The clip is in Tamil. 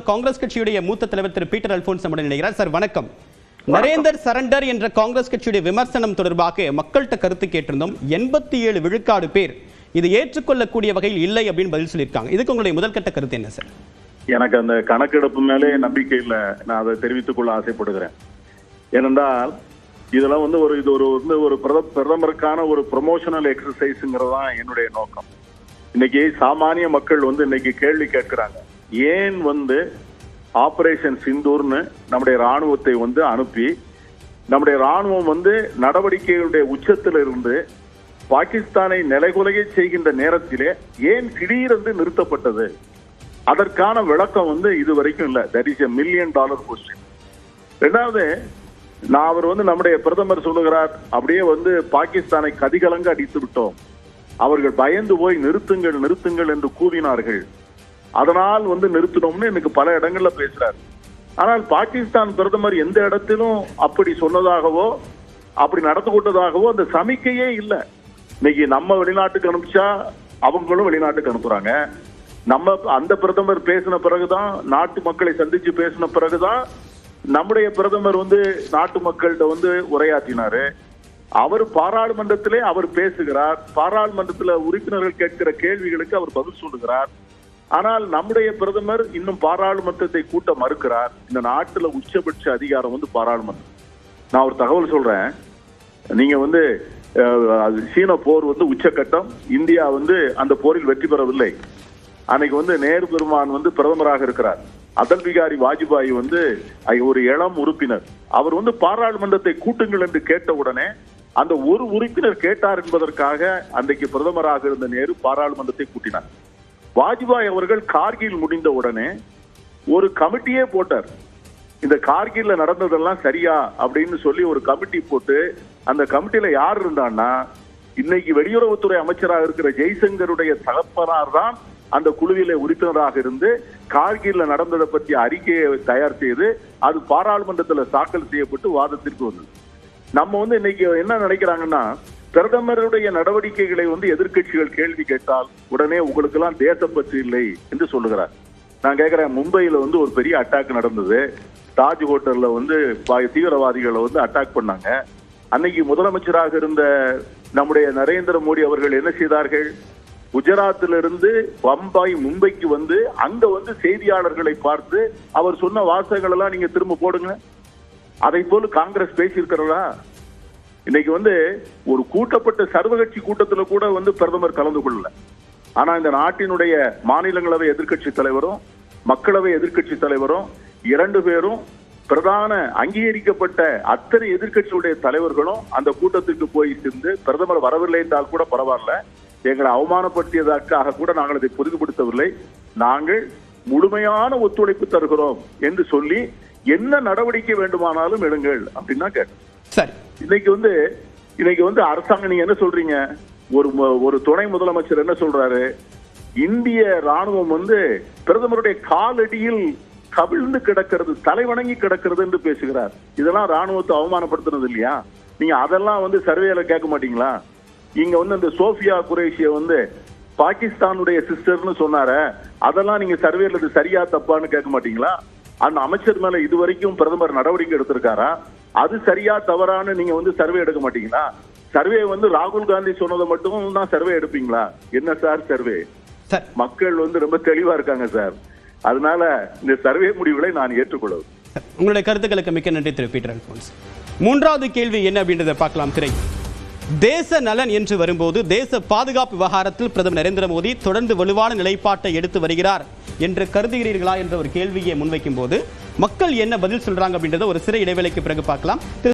காங்கிரஸ் கட்சியுடைய மூத்த தலைவர் திரு பீட்டர் அல்போன்ஸ் நம்முடன் இணைகிறார். சார் வணக்கம். நரேந்தர் சரண்டர் என்ற காங்கிரஸ் கட்சியுடைய விமர்சனம் தொடர்பாக மக்கள்கிட்ட கருத்து கேட்டிருந்தோம். 87 விழுக்காடு பேர் இது ஏற்றுக்கொள்ளக்கூடிய வகையில் இல்லை அப்படின்னு பதில் சொல்லியிருக்காங்க. இதுக்கு உங்களுடைய முதல் கட்ட கருத்து என்ன சார்? எனக்கு அந்த கணக்கெடுப்பு மேலே நம்பிக்கை இல்லை. நான் அதை தெரிவித்துக் கொள்ள ஆசைப்படுகிறேன். ஏனென்றால் இதெல்லாம் ஒரு பிரதமருக்கான ஒரு ப்ரொமோஷனல் எக்ஸசைஸ்ங்கிறதான் என்னுடைய நோக்கம். இன்னைக்கு சாமானிய மக்கள் இன்னைக்கு கேள்வி கேட்கிறாங்க, ஏன் ஆபரேஷன் சிந்தூர்னு நம்முடைய ராணுவத்தை அனுப்பி நம்முடைய ராணுவம் நடவடிக்கைகளுடைய உச்சத்தில் இருந்து பாகிஸ்தானை நிலைகுலைய செய்கின்ற நேரத்திலே ஏன் திடீரென்று நிறுத்தப்பட்டது? அதற்கான விளக்கம் இதுவரைக்கும் இல்லை. That is $1 million question. ரெண்டாவது, அவர் நம்முடைய பிரதமர் சொல்லுகிறார், அப்படியே பாகிஸ்தானை கதிகலங்க அடித்து விட்டோம், அவர்கள் பயந்து போய் நிறுத்துங்கள் நிறுத்துங்கள் என்று கூவினார்கள், அதனால் நிறுத்தணும்னு எனக்கு பல இடங்கள்ல பேசுறாரு. ஆனால் பாகிஸ்தான் பிரதமர் எந்த இடத்திலும் அப்படி சொன்னதாகவோ அப்படி நடந்து கொண்டதாகவோ அந்த சமிக்கையே இல்லை. இன்னைக்கு நம்ம வெளிநாட்டுக்கு அனுப்பிச்சா அவங்களும் வெளிநாட்டுக்கு அனுப்புறாங்க. நம்ம அந்த பிரதமர் பேசின பிறகுதான், நாட்டு மக்களை சந்திச்சு பேசின பிறகுதான் நம்முடைய பிரதமர் நாட்டு மக்கள்கிட்ட உரையாற்றினாரு. அவர் பாராளுமன்றத்திலே அவர் பேசுகிறார், பாராளுமன்றத்தில் உறுப்பினர்கள் கேட்கிற கேள்விகளுக்கு அவர் பதில் சொல்லுகிறார். ஆனால் நம்முடைய பிரதமர் இன்னும் பாராளுமன்றத்தை கூட்ட மறுக்கிறார். இந்த நாட்டுல உச்சபட்ச அதிகாரம் பாராளுமன்றம். நான் ஒரு தகவல் சொல்றேன். நீங்க சீன போர் உச்சகட்டம். இந்தியா அந்த போரில் வெற்றி பெறவில்லை. அன்னைக்கு நேரு பெருமான் பிரதமராக இருக்கிறார். அடல் பிகாரி வாஜ்பாய் ஒரு இளம் உறுப்பினர். அவர் பாராளுமன்றத்தை கூட்டுங்கள் என்று கேட்ட உடனே அந்த ஒரு உறுப்பினர் கேட்டார் என்பதற்காக அன்றைக்கு பிரதமராக இருந்த நேரு பாராளுமன்றத்தை கூட்டினார். வாஜ்பாய் அவர்கள் கார்கில் முடிந்த உடனே ஒரு கமிட்டியே போட்டார். இந்த கார்கில்ல நடந்ததெல்லாம் சரியா அப்படின்னு சொல்லி ஒரு கமிட்டி போட்டு, அந்த கமிட்டியில யார் இருந்தான்னா இன்னைக்கு வெளியுறவுத்துறை அமைச்சராக இருக்கிற ஜெய்சங்கருடைய தகப்பனார் தான் அந்த குழுவிலே உறுப்பினராக இருந்து கார்கில்ல நடந்ததை பற்றி அறிக்கையை தயார் செய்து அது பாராளுமன்றத்தில் தாக்கல் செய்யப்பட்டு வாதத்திற்கு வந்தது. நம்ம இன்னைக்கு என்ன நினைக்கிறாங்கன்னா, பிரதமருடைய நடவடிக்கைகளை எதிர்கட்சிகள் கேள்வி கேட்டால் உடனே உங்களுக்கு எல்லாம் தேசப்பற்று இல்லை என்று சொல்லுகிறார். நான் கேட்கிறேன், மும்பையில ஒரு பெரிய அட்டாக் நடந்தது. தாஜ் ஹோட்டல்ல தீவிரவாதிகளை அட்டாக் பண்ணாங்க. அன்னைக்கு முதலமைச்சராக இருந்த நம்முடைய நரேந்திர மோடி அவர்கள் என்ன செய்தார்கள்? குஜராத்திலிருந்து பம்பாய் மும்பைக்கு அங்க செய்தியாளர்களை பார்த்து அவர் சொன்ன வாசகங்கள் எல்லாம் நீங்க திரும்ப போடுங்க. அதை போல காங்கிரஸ் பேசியிருக்கிறதா? இன்னைக்கு ஒரு கூட்டப்பட்ட சர்வகட்சி கூட்டத்துல கூட பிரதமர் கலந்து கொள்ளல. ஆனா இந்த நாட்டினுடைய மாநிலங்களவை எதிர்கட்சி தலைவரும் மக்களவை எதிர்கட்சி தலைவரும் 2 பேரும் பிரதான அங்கீகரிக்கப்பட்ட அத்தனை எதிர்கட்சியுடைய தலைவர்களும் அந்த கூட்டத்திற்கு போய் சேர்ந்து, பிரதமர் வரவில்லை என்றால் கூட பரவாயில்ல, எங்களை அவமானப்படுத்தியதற்காக கூட நாங்கள் இதை பொருட்படுத்தவில்லை, நாங்கள் முழுமையான ஒத்துழைப்பு தருகிறோம் என்று சொல்லி என்ன நடவடிக்கை வேண்டுமானாலும் எடுங்கள் அப்படின்னு தான் கேட்டேன். சரி, இன்னைக்கு அரசாங்கம் நீங்க என்ன சொல்றீங்க? ஒரு துணை முதலமைச்சர் என்ன சொல்றாரு? இந்திய ராணுவம் பிரதமருடைய காலடியில் கவிழ்ந்து கிடக்கிறது, தலைவணங்கி கிடக்கிறது என்று பேசுகிறார். இதெல்லாம் ராணுவத்தை அவமானப்படுத்துறது இல்லையா? நீங்க அதெல்லாம் சர்வேல கேட்க மாட்டீங்களா? இங்க இந்த சோஃபியா குரேஷிய பாகிஸ்தானுடைய சிஸ்டர்னு சொன்னார, அதெல்லாம் நீங்க சர்வேல இது சரியா தப்பான்னு கேட்க மாட்டீங்களா? அந்த அமைச்சர் மேல இதுவரைக்கும் பிரதமர் நடவடிக்கை எடுத்திருக்காரா? அது சரியா தவறான்னு நீங்க சர்வே எடுக்க மாட்டீங்களா? சர்வே ராகுல் காந்தி சொன்னதை மட்டும் தான் சர்வே எடுப்பீங்களா? என்ன சார் சர்வே? மக்கள் ரொம்ப தெளிவா இருக்காங்க சார். அதனால இந்த சர்வே முடிவுகளை நான் ஏற்றுக்கொள்வது. உங்களுடைய கருத்துக்களுக்கு மிக்க நன்றி திரு பீட்டர் அல்போன்ஸ். 3வது கேள்வி என்ன அப்படின்றத பார்க்கலாம். திரை தேச நலன் என்று வரும்போது தேச பாதுகாப்பு விவகாரத்தில் பிரதமர் நரேந்திர மோடி தொடர்ந்து வலுவான நிலைப்பாட்டை எடுத்து வருகிறார் என்று கருதுகிறீர்களா என்ற ஒரு கேள்வியை முன்வைக்கும் போது மக்கள் என்ன பதில் சொல்றாங்க அப்படின்றத ஒரு சிறு இடைவேளைக்கு பிறகு பார்க்கலாம்.